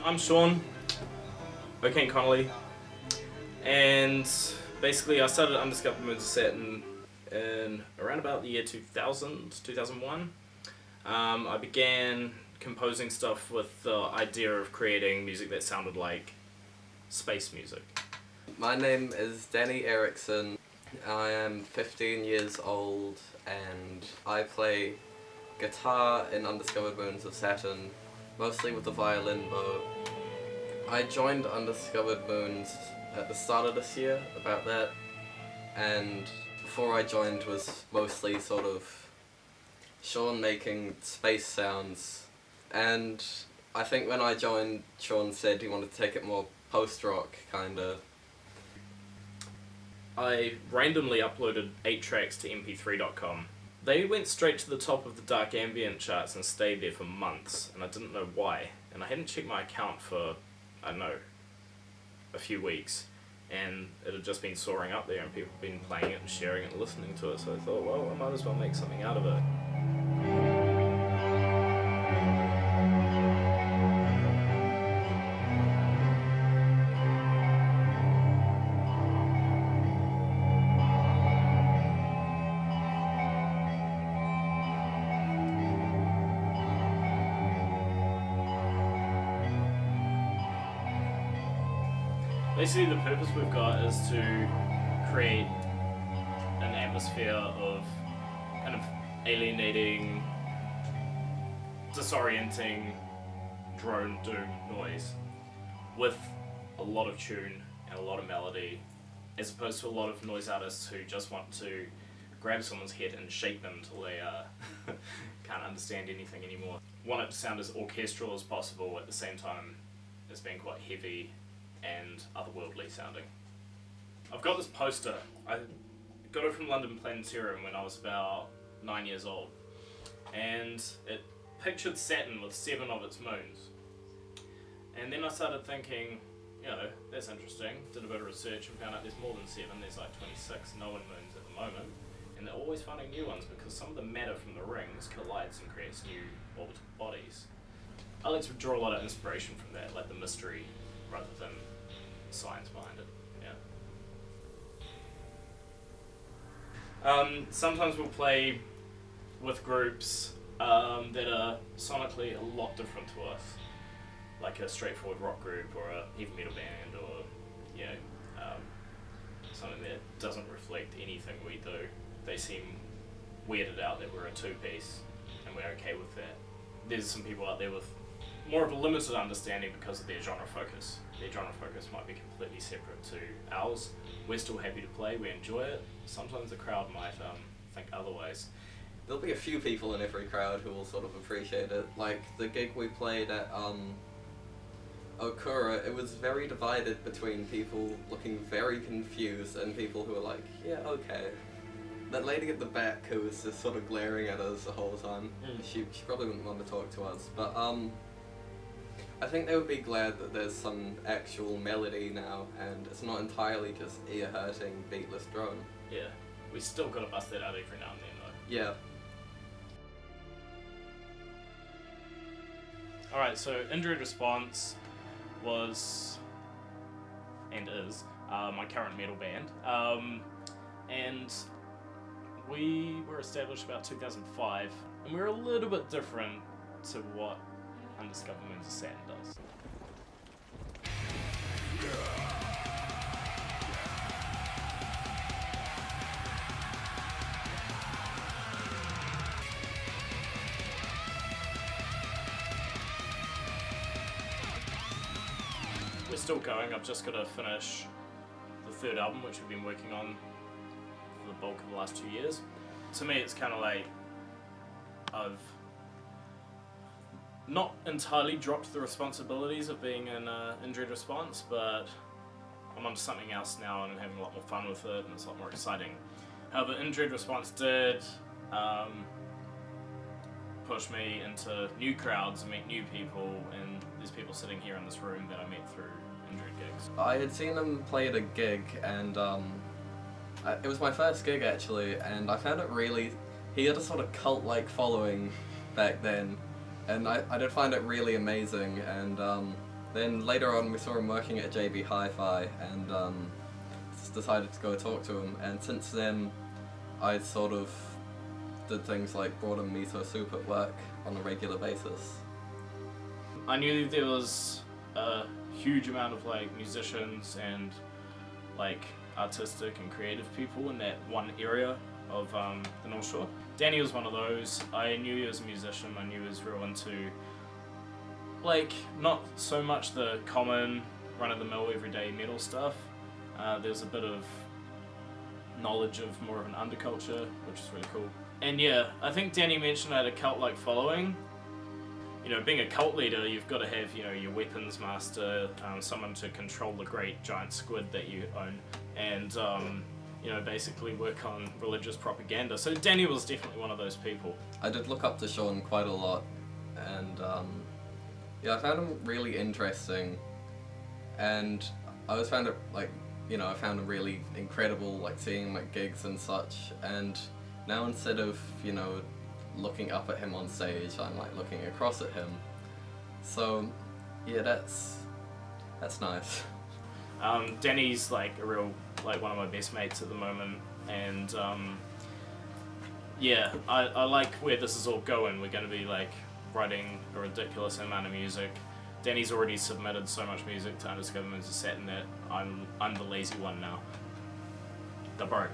I'm Sean, O'Kane Connolly, and basically I started Undiscovered Moons of Saturn in around about the year 2000, 2001. I began composing stuff with the idea of creating music that sounded like space music. My name is Danny Erickson. I am 15 years old and I play guitar in Undiscovered Moons of Saturn, mostly with the violin bow. I joined Undiscovered Moons at the start of this year, about that, and before I joined was mostly sort of Sean making space sounds, and I think when I joined, Sean said he wanted to take it more post-rock, kinda. I randomly uploaded 8 tracks to mp3.com. They went straight to the top of the dark ambient charts and stayed there for months, and I didn't know why. And I hadn't checked my account for, I don't know, a few weeks, and it had just been soaring up there and people had been playing it and sharing it and listening to it, so I thought, well, I might as well make something out of it. Basically the purpose we've got is to create an atmosphere of kind of alienating, disorienting, drone doom noise with a lot of tune and a lot of melody, as opposed to a lot of noise artists who just want to grab someone's head and shake them till they can't understand anything anymore. Want it to sound as orchestral as possible at the same time as being quite heavy and otherworldly sounding. I've got this poster. I got it from London Planetarium when I was about 9 years old, and it pictured Saturn with 7 of its moons. And then I started thinking, you know, that's interesting. Did a bit of research and found out there's more than 7. There's like 26 known moons at the moment, and they're always finding new ones because some of the matter from the rings collides and creates new orbital bodies. I like to draw a lot of inspiration from that, like the mystery rather than science behind it. Yeah. Sometimes we'll play with groups that are sonically a lot different to us, like a straightforward rock group or a heavy metal band, or you know, something that doesn't reflect anything we do. They seem weirded out that we're a two-piece, and we're okay with that. There's some people out there with more of a limited understanding because of their genre focus. Their genre focus might be completely separate to ours. We're still happy to play, we enjoy it. Sometimes the crowd might think otherwise. There'll be a few people in every crowd who will sort of appreciate it. Like the gig we played at Okura, it was very divided between people looking very confused and people who were like, yeah, okay. That lady at the back who was just sort of glaring at us the whole time, she probably wouldn't want to talk to us, but I think they would be glad that there's some actual melody now, and it's not entirely just ear-hurting, beatless drone. Yeah, we still gotta bust that out every now and then though. Yeah. Alright, so Injured Response was, and is, my current metal band. And we were established about 2005, and we're a little bit different to what Undiscovered Moons of Saturn does. We're still going. I've just got to finish the 3rd album, which we've been working on for the bulk of the last 2 years. To me, it's kind of like I've not entirely dropped the responsibilities of being an Injured Response, but I'm onto something else now and I'm having a lot more fun with it and it's a lot more exciting. However, Injured Response did push me into new crowds and meet new people, and there's people sitting here in this room that I met through Injured gigs. I had seen them play at a gig, and it was my first gig actually, and I found it really, he had a sort of cult-like following back then, and I did find it really amazing, and Then later on we saw him working at JB Hi-Fi and decided to go talk to him, and since then I sort of did things like brought him miso soup at work on a regular basis. I knew there was a huge amount of like musicians and like artistic and creative people in that one area of the North Shore. Danny was one of those. I knew he was a musician. I knew he was real into like not so much the common run-of-the-mill everyday metal stuff. There's a bit of knowledge of more of an underculture, which is really cool. And yeah, I think Danny mentioned I had a cult-like following. You know, being a cult leader, you've got to have, you know, your weapons master, someone to control the great giant squid that you own, and you know, basically work on religious propaganda. So Danny was definitely one of those people. I did look up to Sean quite a lot, and yeah, I found him really interesting, and I always found it like, you know, I found him really incredible, like seeing him at gigs and such, and now instead of, you know, looking up at him on stage, I'm like looking across at him. So yeah, that's nice. Danny's like a real, like one of my best mates at the moment, and yeah, I like where this is all going. We're going to be like writing a ridiculous amount of music. Danny's already submitted so much music to Undiscovered Moons of Saturn that I'm the lazy one now. The bro.